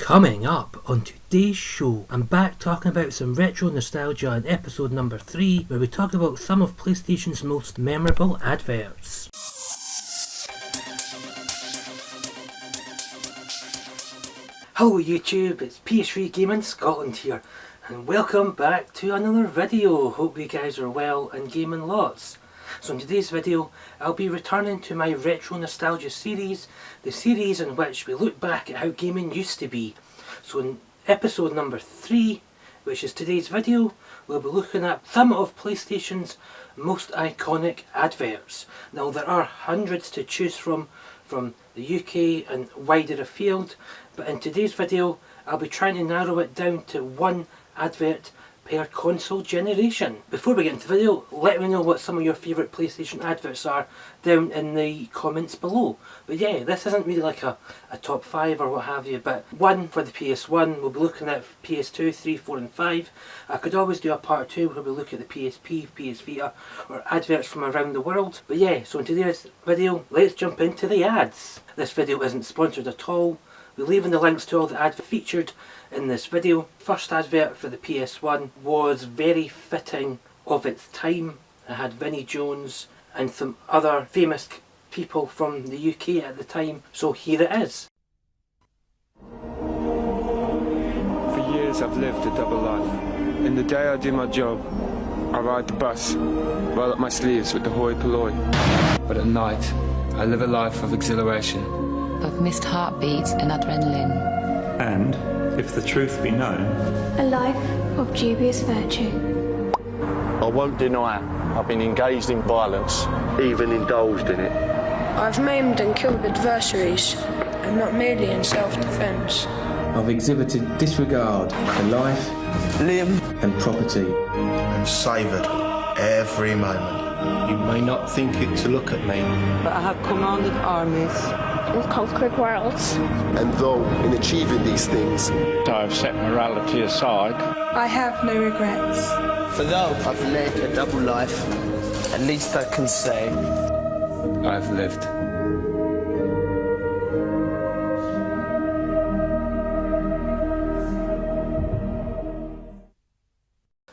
Coming up on today's show, I'm back talking about some retro nostalgia in episode number 3, where we talk about some of PlayStation's most memorable adverts. Hello YouTube, it's PS3 Gaming Scotland here, and welcome back to another video. Hope you guys are well and gaming lots. So in today's video, I'll be returning to my retro nostalgia series, the series in which we look back at how gaming used to be. So in episode number 3, which is today's video, we'll be looking at some of PlayStation's most iconic adverts. Now there are hundreds to choose from the UK and wider afield, but in today's video I'll be trying to narrow it down to one advert per console generation. Before we get into the video, let me know what some of your favourite PlayStation adverts are down in the comments below. But yeah, this isn't really like a top 5 or what have you, but one for the PS1, we'll be looking at PS2, 3, 4 and 5. I could always do a part 2 where we look at the PSP, PS Vita or adverts from around the world. But yeah, so in today's video, let's jump into the ads. This video isn't sponsored at all. We're leaving the links to all the adverts featured in this video. First advert for the PS1 was very fitting of its time. It had Vinnie Jones and some other famous people from the UK at the time, so here it is. For years I've lived a double life. In the day I do my job, I ride the bus, roll up my sleeves with the hoi polloi. But at night, I live a life of exhilaration. Of missed heartbeats and adrenaline. And, if the truth be known, a life of dubious virtue. I won't deny I've been engaged in violence, even indulged in it. I've maimed and killed adversaries, and not merely in self-defence. I've exhibited disregard for life, limb and property. And savoured every moment. You may not think it to look at me, but I have commanded armies and conquered worlds. And though in achieving these things I've set morality aside, I have no regrets. For though I've led a double life, at least I can say I've lived.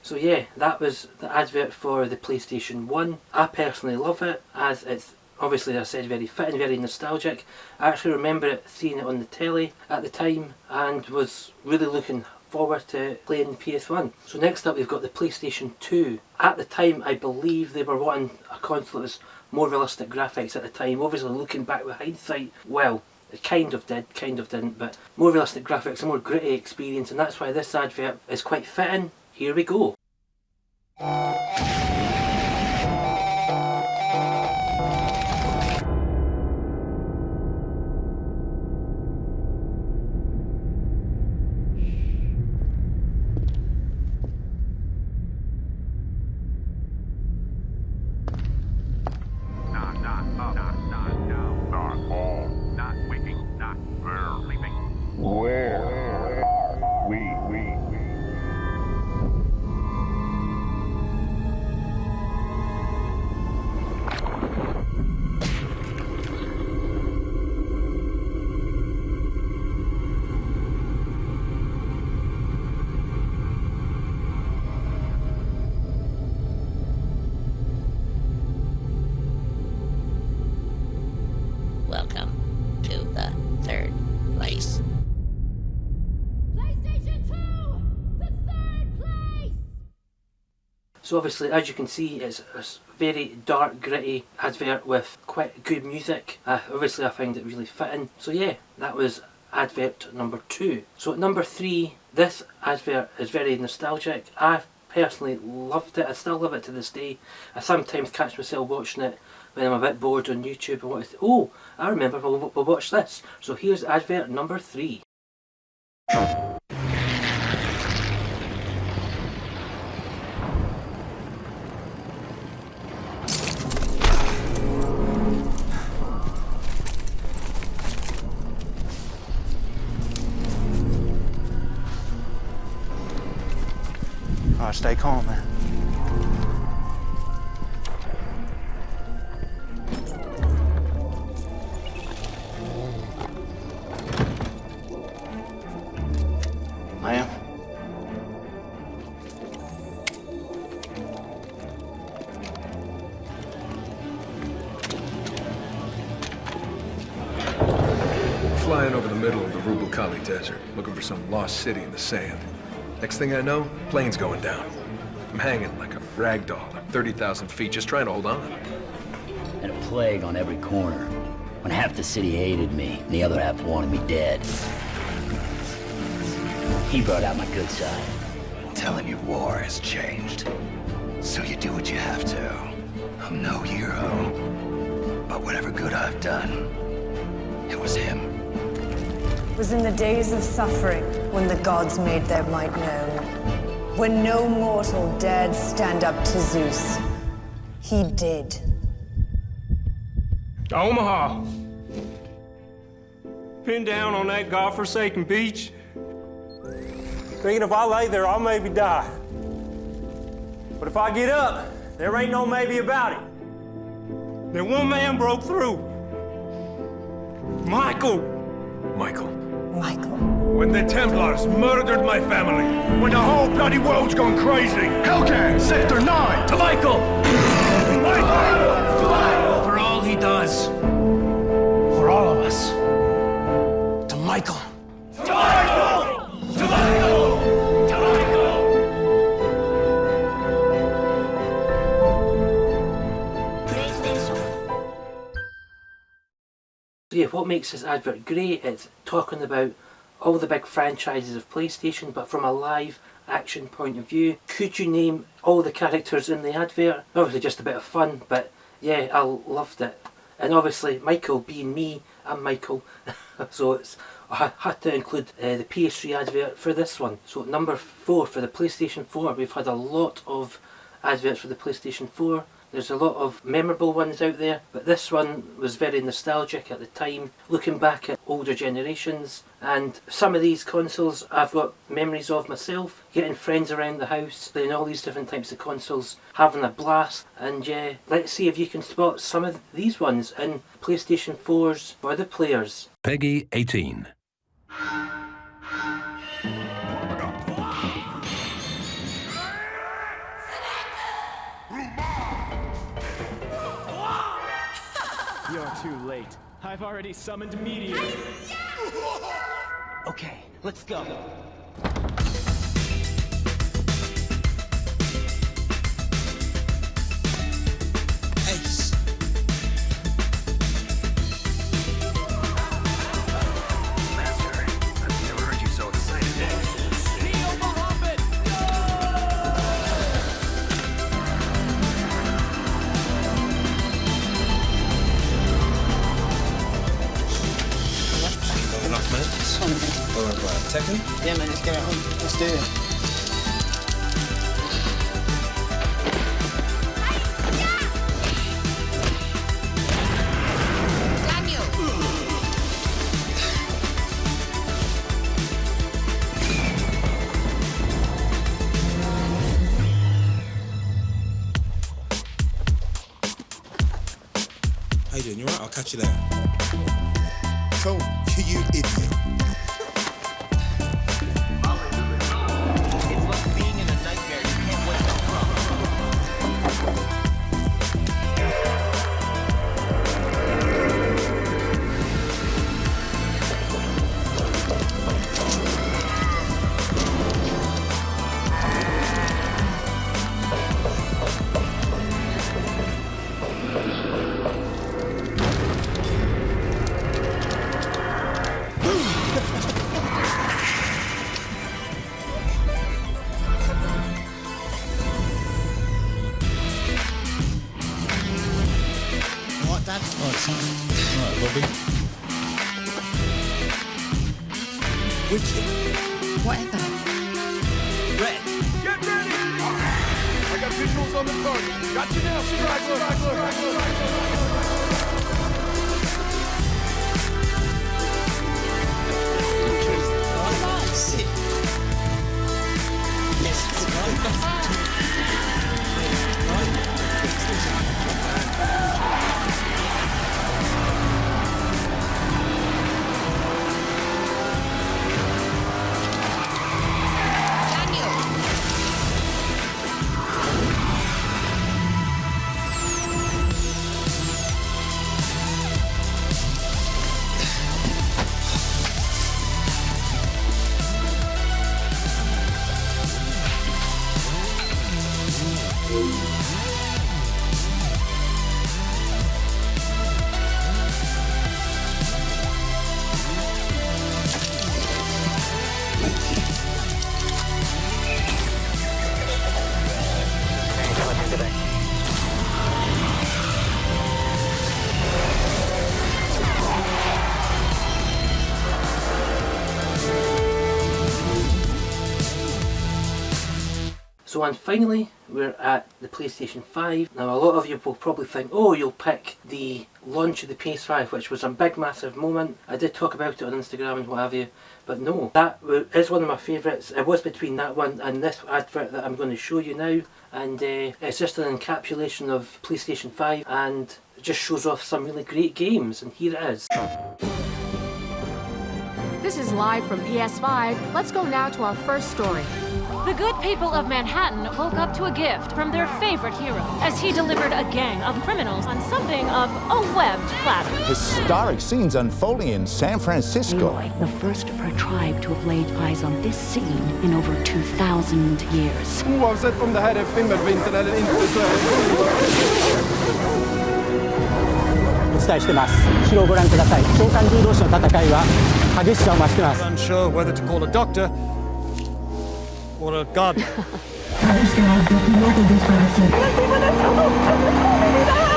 So yeah, that was the advert for the PlayStation 1. I personally love it, as it's obviously, as I said, very fitting, very nostalgic. I actually remember seeing it on the telly at the time and was really looking forward to playing PS1. So next up we've got the PlayStation 2. At the time I believe they were wanting a console that was more realistic graphics at the time. Obviously looking back with hindsight, well, it kind of did, kind of didn't, but more realistic graphics, a more gritty experience, and that's why this advert is quite fitting. Here we go. Welcome to the third place. PlayStation 2! The third place! So obviously, as you can see, it's a very dark, gritty advert with quite good music. Obviously I find it really fitting. So yeah, that was advert number 2. So at number 3, this advert is very nostalgic. I personally loved it. I still love it to this day. I sometimes catch myself watching it when I'm a bit bored on YouTube and want to oh, I remember we'll watch this. So here's advert number 3. Alright, stay calm, man. Kali Desert, looking for some lost city in the sand. Next thing I know, plane's going down. I'm hanging like a rag doll at 30,000 feet, just trying to hold on. And a plague on every corner. When half the city hated me, and the other half wanted me dead. He brought out my good side. Tell him your war has changed. So you do what you have to. I'm no hero. But whatever good I've done, it was him. It was in the days of suffering when the gods made their might known. When no mortal dared stand up to Zeus. He did. Omaha. Pinned down on that godforsaken beach. Thinking if I lay there, I'll maybe die. But if I get up, there ain't no maybe about it. Then one man broke through. Michael. Michael. When the Templars murdered my family. When the whole bloody world's gone crazy. Hellcat, Sector 9! To Michael! Michael! For all he does. For all of us. To Michael. To Michael! To Michael! To Michael! So yeah, what makes this advert great? It's talking about all the big franchises of PlayStation, but from a live action point of view. Could you name all the characters in the advert? Obviously just a bit of fun, but yeah, I loved it. And obviously Michael being me, I'm Michael, so I had to include the PS3 advert for this one. So number 4 for the PlayStation 4. We've had a lot of adverts for the PlayStation 4. There's a lot of memorable ones out there, but this one was very nostalgic at the time, looking back at older generations. And some of these consoles I've got memories of myself, getting friends around the house, playing all these different types of consoles, having a blast. And yeah, let's see if you can spot some of these ones in PlayStation 4s for the players. Peggy 18. You're too late. I've already summoned Meteor. Okay, let's go. Ace. Master, I've never heard you so excited. Neo Muhammad! Enough minutes? Or Tekken? Yeah, man, let's get it home. Let's do it. How you doing? You alright? I'll catch you later. Cool. You idiot. Dad? Oh, it's alright, Robbie. Wicked. Whatever. Red. Get ready! I got visuals on the target. Got you now, Straggler. Sit. So, and finally, we're at the PlayStation 5. Now, a lot of you will probably think, oh, you'll pick the launch of the PS5, which was a big, massive moment. I did talk about it on Instagram and what have you, but no, that is one of my favourites. It was between that one and this advert that I'm going to show you now, and it's just an encapsulation of PlayStation 5, and it just shows off some really great games, and here it is. This is live from PS5. Let's go now to our first story. The good people of Manhattan woke up to a gift from their favorite hero as he delivered a gang of criminals on something of a webbed platter. Historic scenes unfolding in San Francisco. Leroy, the first of her tribe to have laid eyes on this scene in over 2,000 years. Oavsett om det här är fimmelvintern eller inte så är det... お伝えしてます。後ろをご覧ください。召喚獣同士の戦いは激しさを増してます。 Unsure whether to call a doctor or a gardener.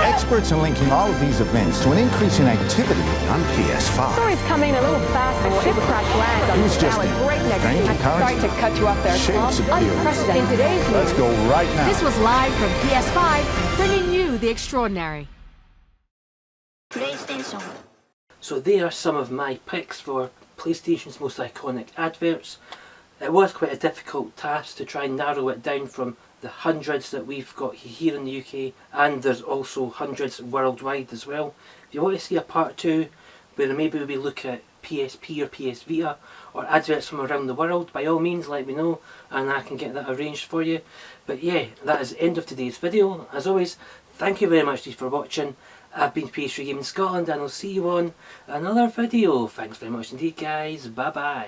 Experts are linking all of these events to an increase in activity on PS5. Story's coming a little fast. A ship crash lands on Who's the just now at breakneck speed. current? Sorry to cut you off there, Tom. Shapes appear. Unprecedented. In today's news, Let's go right now. this was live from PS5, bringing you the extraordinary. PlayStation. So they are some of my picks for PlayStation's most iconic adverts. It was quite a difficult task to try and narrow it down from the hundreds that we've got here in the UK, and there's also hundreds worldwide as well. If you want to see a part 2 where maybe we look at PSP or PS Vita or adverts from around the world, by all means let me know and I can get that arranged for you. But yeah, that is the end of today's video. As always, thank you very much for watching. I've been PS3 Gaming Scotland, and I'll see you on another video. Thanks very much indeed, guys. Bye bye.